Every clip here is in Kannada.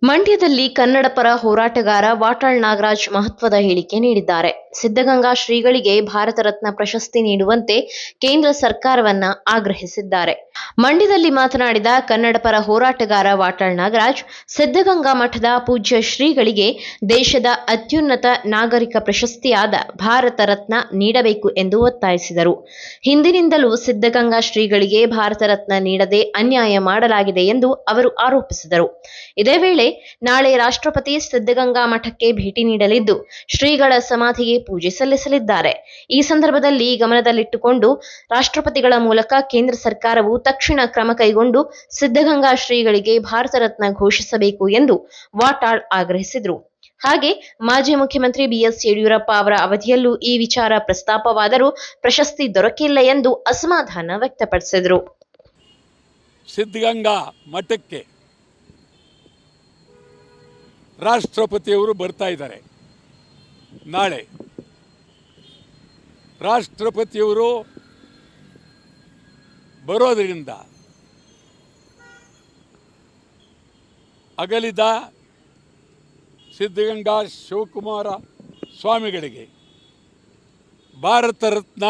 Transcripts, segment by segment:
ಮಂಡ್ಯದಲ್ಲಿ ಕನ್ನಡ ಪರ ಹೋರಾಟಗಾರ ವಾಟಾಳ್ ನಾಗರಾಜ್ ಮಹತ್ವದ ಹೇಳಿಕೆ ನೀಡಿದ್ದಾರೆ. ಸಿದ್ಧಗಂಗಾ ಶ್ರೀಗಳಿಗೆ ಭಾರತ ರತ್ನ ಪ್ರಶಸ್ತಿ ನೀಡುವಂತೆ ಕೇಂದ್ರ ಸರ್ಕಾರವನ್ನ ಆಗ್ರಹಿಸಿದ್ದಾರೆ. ಮಂಡ್ಯದಲ್ಲಿ ಮಾತನಾಡಿದ ಕನ್ನಡ ಪರ ಹೋರಾಟಗಾರ ವಾಟಾಳ್ ನಾಗರಾಜ್, ಸಿದ್ಧಗಂಗಾ ಮಠದ ಪೂಜ್ಯ ಶ್ರೀಗಳಿಗೆ ದೇಶದ ಅತ್ಯುನ್ನತ ನಾಗರಿಕ ಪ್ರಶಸ್ತಿಯಾದ ಭಾರತ ರತ್ನ ನೀಡಬೇಕು ಎಂದು ಒತ್ತಾಯಿಸಿದರು. ಹಿಂದಿನಿಂದಲೂ ಸಿದ್ಧಗಂಗಾ ಶ್ರೀಗಳಿಗೆ ಭಾರತ ರತ್ನ ನೀಡದೆ ಅನ್ಯಾಯ ಮಾಡಲಾಗಿದೆ ಎಂದು ಅವರು ಆರೋಪಿಸಿದರು. ಇದೇ ವೇಳೆ ನಾಳೆ ರಾಷ್ಟ್ರಪತಿ ಸಿದ್ಧಗಂಗಾ ಮಠಕ್ಕೆ ಭೇಟಿ ನೀಡಲಿದ್ದು ಶ್ರೀಗಳ ಸಮಾಧಿಗೆ ಪೂಜೆ ಸಲ್ಲಿಸಲಿದ್ದಾರೆ. ಈ ಸಂದರ್ಭದಲ್ಲಿ ಗಮನದಲ್ಲಿಟ್ಟುಕೊಂಡು ರಾಷ್ಟ್ರಪತಿಗಳ ಮೂಲಕ ಕೇಂದ್ರ ಸರ್ಕಾರವು ತಕ್ಷಣ ಕ್ರಮ ಕೈಗೊಂಡು ಸಿದ್ಧಗಂಗಾ ಶ್ರೀಗಳಿಗೆ ಭಾರತ ರತ್ನ ಘೋಷಿಸಬೇಕು ಎಂದು ವಾಟಾಳ್ ಆಗ್ರಹಿಸಿದರು. ಹಾಗೆ ಮಾಜಿ ಮುಖ್ಯಮಂತ್ರಿ ಬಿಎಸ್ ಯಡಿಯೂರಪ್ಪ ಅವರ ಅವಧಿಯಲ್ಲೂ ಈ ವಿಚಾರ ಪ್ರಸ್ತಾಪವಾದರೂ ಪ್ರಶಸ್ತಿ ದೊರಕಿಲ್ಲ ಎಂದು ಅಸಮಾಧಾನ ವ್ಯಕ್ತಪಡಿಸಿದರು. ಸಿದ್ಧಗಂಗಾ ಮಠಕ್ಕೆ ರಾಷ್ಟ್ರಪತಿಯವರು ಬರ್ತಾ ಇದ್ದಾರೆ. ನಾಳೆ ರಾಷ್ಟ್ರಪತಿಯವರು ಬರೋದರಿಂದ ಅಗಲಿದ ಸಿದ್ಧಗಂಗಾ ಶಿವಕುಮಾರ ಸ್ವಾಮಿಗಳಿಗೆ ಭಾರತ ರತ್ನ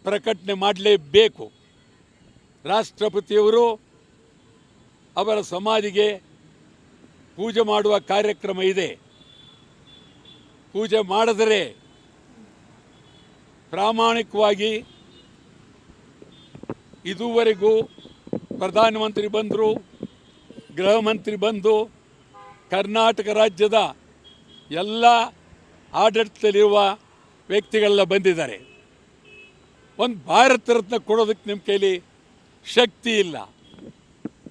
ಪ್ರಕಟಣೆ ಮಾಡಲೇಬೇಕು. ರಾಷ್ಟ್ರಪತಿಯವರು ಅವರ ಸಮಾಧಿಗೆ ಪೂಜೆ ಮಾಡುವ ಕಾರ್ಯಕ್ರಮ ಇದೆ. ಪೂಜೆ ಮಾಡಿದರೆ ಪ್ರಾಮಾಣಿಕವಾಗಿ ಇದುವರೆಗೂ ಪ್ರಧಾನಮಂತ್ರಿ ಬಂದರು, ಗೃಹ ಮಂತ್ರಿ ಬಂದು ಕರ್ನಾಟಕ ರಾಜ್ಯದ ಎಲ್ಲ ಆಡಳಿತದಲ್ಲಿರುವ ವ್ಯಕ್ತಿಗಳೆಲ್ಲ ಬಂದಿದ್ದಾರೆ. ಒಂದು ಭಾರತ ರತ್ನ ಕೊಡೋದಕ್ಕೆ ನಿಮ್ಮ ಕೈಲಿ ಶಕ್ತಿ ಇಲ್ಲ,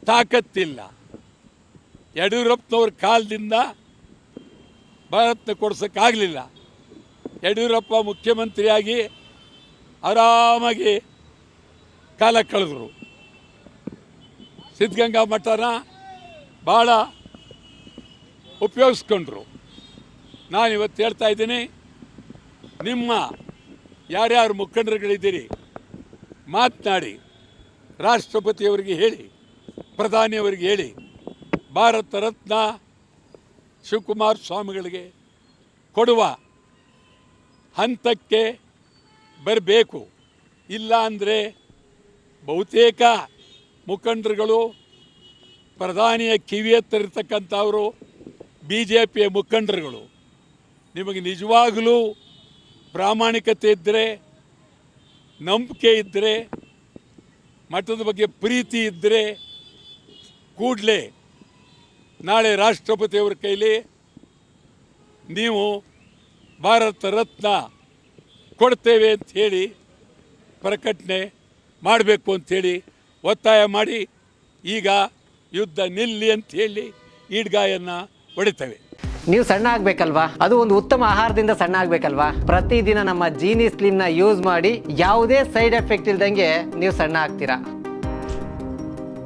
ತಾಕತ್ತಿಲ್ಲ. ಯಡಿಯೂರಪ್ಪನವ್ರ ಕಾಲದಿಂದ ಭಾರತ ಕೊಡ್ಸೋಕ್ಕಾಗಲಿಲ್ಲ. ಯಡಿಯೂರಪ್ಪ ಮುಖ್ಯಮಂತ್ರಿಯಾಗಿ ಆರಾಮಾಗಿ ಕಾಲ ಕಳೆದರು. ಸಿದ್ಧಗಂಗಾ ಮಠನ ಭಾಳ ಉಪಯೋಗಿಸ್ಕೊಂಡ್ರು. ನಾನಿವತ್ತು ಹೇಳ್ತಾ ಇದ್ದೀನಿ, ನಿಮ್ಮ ಯಾರ್ಯಾರು ಮುಖಂಡರುಗಳಿದ್ದೀರಿ ಮಾತನಾಡಿ ರಾಷ್ಟ್ರಪತಿಯವರಿಗೆ ಹೇಳಿ, ಪ್ರಧಾನಿಯವರಿಗೆ ಹೇಳಿ, ಭಾರತ ರತ್ನ ಶಿವಕುಮಾರ ಸ್ವಾಮಿಗಳಿಗೆ ಕೊಡುವ ಹಂತಕ್ಕೆ ಬರಬೇಕು. ಇಲ್ಲ ಅಂದರೆ ಬಹುತೇಕ ಮುಖಂಡರುಗಳು, ಪ್ರಧಾನಿಯ ಕಿವಿ ಎತ್ತರಿರ್ತಕ್ಕಂಥವರು BJPಯ ಮುಖಂಡರುಗಳು, ನಿಮಗೆ ನಿಜವಾಗಲೂ ಪ್ರಾಮಾಣಿಕತೆ ಇದ್ದರೆ, ನಂಬಿಕೆ ಇದ್ದರೆ, ಮಠದ ಬಗ್ಗೆ ಪ್ರೀತಿ ಇದ್ದರೆ ಕೂಡಲೇ ನಾಳೆ ರಾಷ್ಟ್ರಪತಿಯವರ ಕೈಲಿ ನೀವು ಭಾರತ ರತ್ನ ಕೊಡ್ತೇವೆ ಅಂಥೇಳಿ ಪ್ರಕಟಣೆ ಮಾಡಬೇಕು ಅಂಥೇಳಿ ಒತ್ತಾಯ ಮಾಡಿ ಈಗ ಯುದ್ಧ ನಿಲ್ಲಿ ಅಂಥೇಳಿ ಈಡ್ಗಾಯನ್ನು ಹೊಡಿತೇವೆ. ನೀವು ಸಣ್ಣ ಆಗಬೇಕಲ್ವಾ? ಅದು ಒಂದು ಉತ್ತಮ ಆಹಾರದಿಂದ ಸಣ್ಣ ಆಗಬೇಕಲ್ವಾ? ಪ್ರತಿದಿನ ನಮ್ಮ ಜೀನಿ ಸ್ಲಿಮ್ನ ಯೂಸ್ ಮಾಡಿ ಯಾವುದೇ ಸೈಡ್ ಎಫೆಕ್ಟ್ ಇಲ್ದಂಗೆ ನೀವು ಸಣ್ಣ ಆಗ್ತೀರಾ.